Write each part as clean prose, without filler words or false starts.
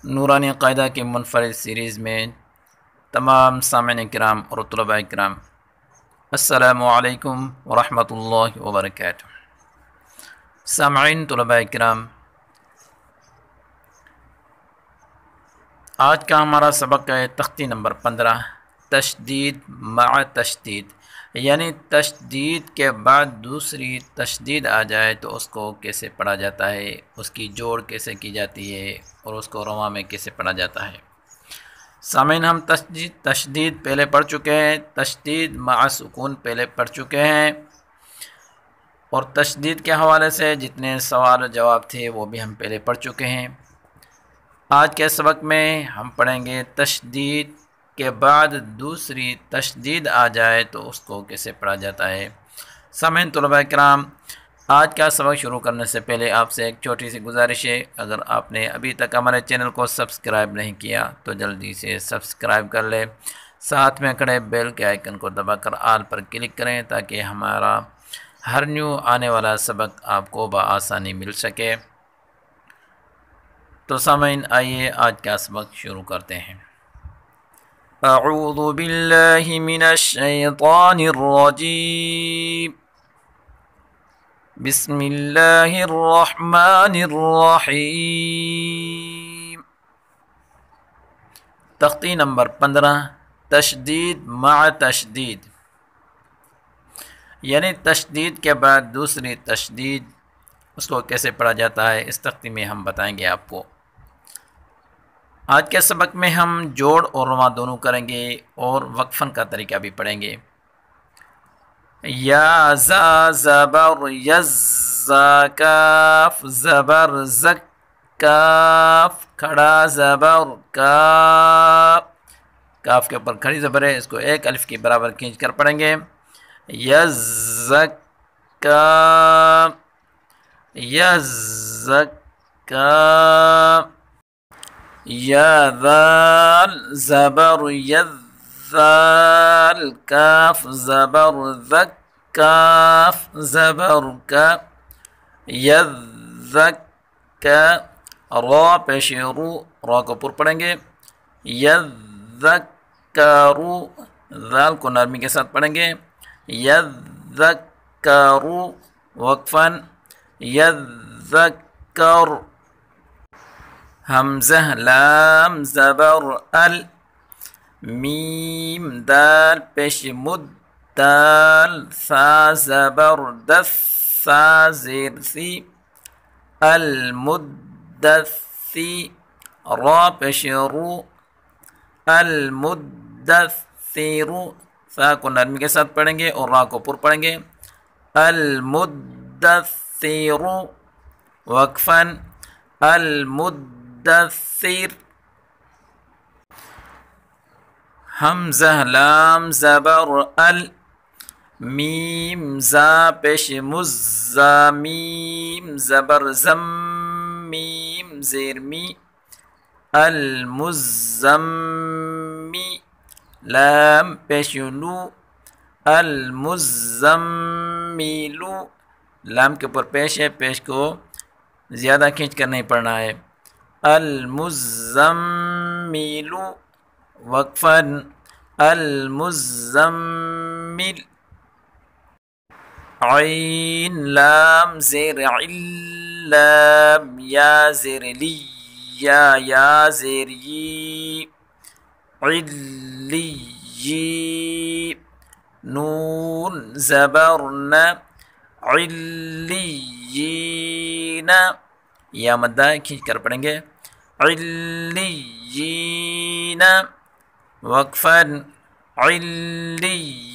نورانی قاعدہ کے منفرد سیریز میں تمام سامعین کرام اور طلباء کرام السلام علیکم ورحمۃ اللہ وبرکاتہ۔ سامعین طلباء کرام، آج کا ہمارا سبق ہے تختی نمبر 15، تشدید مع تشدید، یعنی تشدید کے بعد دوسری تشدید آ جائے تو اس کو کیسے پڑھا جاتا ہے، اس کی جوڑ کیسے کی جاتی ہے اور اس کو رواں میں کیسے پڑھا جاتا ہے۔ سامعین، ہم تشدید پہلے پڑھ چکے ہیں، تشدید مع سکون پہلے پڑھ چکے ہیں، اور تشدید کے حوالے سے جتنے سوال و جواب تھے وہ بھی ہم پہلے پڑھ چکے ہیں۔ آج کے سبق میں ہم پڑھیں گے تشدید کے بعد دوسری تشدید آ جائے تو اس کو کیسے پڑھا جاتا ہے۔ سامعین طلباء کرام، آج کا سبق شروع کرنے سے پہلے آپ سے ایک چھوٹی سی گزارش ہے، اگر آپ نے ابھی تک ہمارے چینل کو سبسکرائب نہیں کیا تو جلدی سے سبسکرائب کر لیں، ساتھ میں کھڑے بیل کے آئیکن کو دبا کر آل پر کلک کریں تاکہ ہمارا ہر نیو آنے والا سبق آپ کو بآسانی مل سکے۔ تو سامعین، آئیے آج کا سبق شروع کرتے ہیں۔ اعوذ باللہ من الشیطان الرجیم، بسم اللہ الرحمن الرحیم۔ تختی نمبر 15، تشدید مع تشدید، یعنی تشدید کے بعد دوسری تشدید، اس کو کیسے پڑھا جاتا ہے اس تختی میں ہم بتائیں گے آپ کو۔ آج کے سبق میں ہم جوڑ اور رواں دونوں کریں گے اور وقفن کا طریقہ بھی پڑھیں گے۔ یا زا زبر یز، کاف زبر زک، کاف کھڑا زبر کا، کاف کے اوپر کھڑی زبر ہے، اس کو ایک الف کے برابر کھینچ کر پڑھیں گے۔ یزکا، یزکا، یا ذال زبر یذال، کاف زبر ذک، کاف زبر کا، یذکا، را پیش رو، را کو پر پڑھیں گے۔ یذکرو، ذال کو نرمی کے ساتھ پڑھیں گے۔ یذکرو، وقفاً، یذکر، حمزہ لام زبر ال، میم دال پیش مد دال، ثا زبر دث، ثا زیر سی، المدثی، را پیش رو، المدثر، ثا کو نرمی کے ساتھ پڑھیں گے اور را کو پر پڑھیں گے۔ المدثر، وقفاً، المدثر، حمزہ لام زبر ال، میم زا پیش مز، زا میم زبر زم، میم زیر می، المزمی، لام پیش لو، المزمیلو، لام کے اوپر پیش ہے، پیش کو زیادہ کھینچ کر نہیں پڑھنا ہے۔ المزمیلو، وقفاً، المزمل، عین لام زیر عل، لام یا زیر لی، یا زیر یی، علی، نون زبر ن، علیین، یا مدہ کھینچ کر پڑھیں گے۔ علیین، وقفاً، علیین،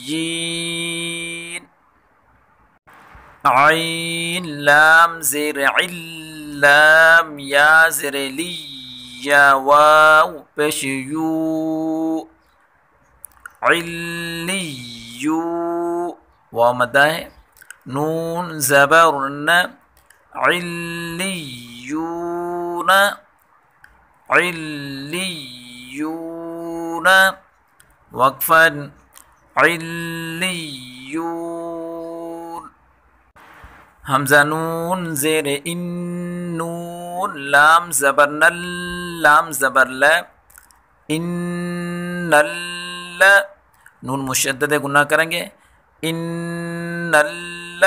عین لام زیر عل، لام یا زیر لی، یا واو پیش یو، علیو، واو مدہ ہے، نون زبر ن، علیون، علیون، وقفاً، علیون، حمزہ نون زیر ان، نون لام زبر نل لام زبر ل ان ال نون مشدد گناہ کریں گے ان ال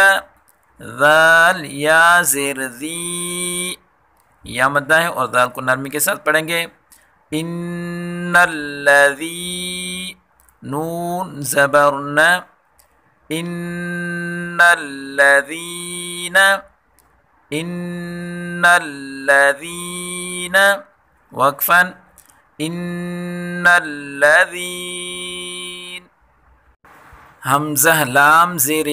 ذال یا زیر ذی یا مدہ ہے اور ذال کو نرمی کے ساتھ پڑھیں گے ان الذی نون زبر ن ان الذین ان الذین وقفا ان الذین حمزہ لام زیر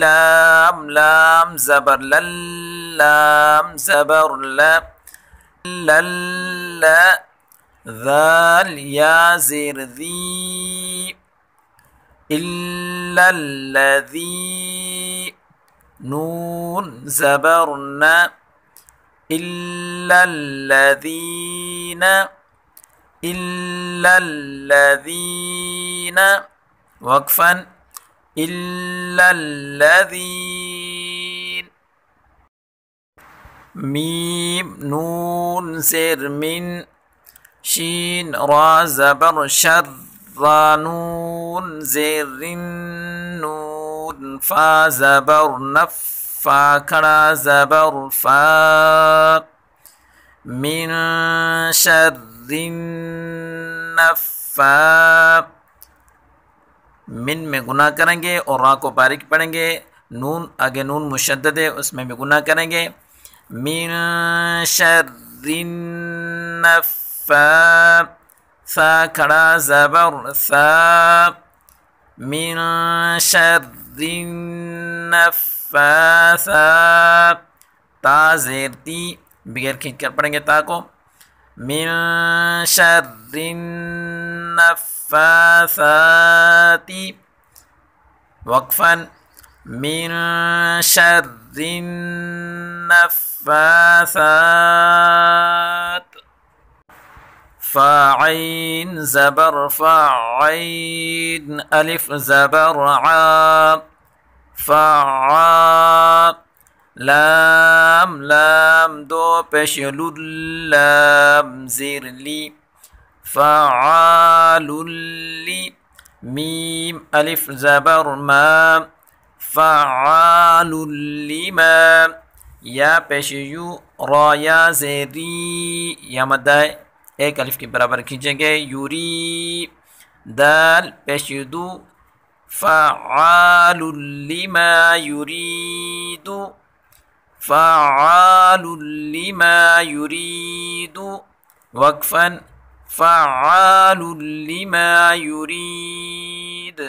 لام لام زبر لام زبر لل ذال یا زیر ذی الا الذی نون زبر ن الا الذین الا الذین وقفا الا الذین میم نون زیر من شین را زبر شر را نون زیر نون فا زبر نف فا کھڑا زبر فا من شر النفا من میں گناہ کریں گے اور را کو باریک پڑھیں گے نون آگے نون مشدد ہے اس میں بھی گناہ کریں گے من شر النفا ثا کھڑا زبر ثا من شر النفاثا تا زیر تی بغیر کھینچ کر پڑھیں گے تا کو من شر النفاثات وقفا من شر النفاثات فاعین زبر فاعین الف زبر عا فعا لام لام دو پیش لام زیر لی فعال لی میم الف زبر ما فعال لما یا پیش یو را یا زیری یا مدہ ایک الف کے برابر کھینچیں گے یوری دال پیش دو فعال لما یرید فعال لما یرید وقفا فعال لما یرید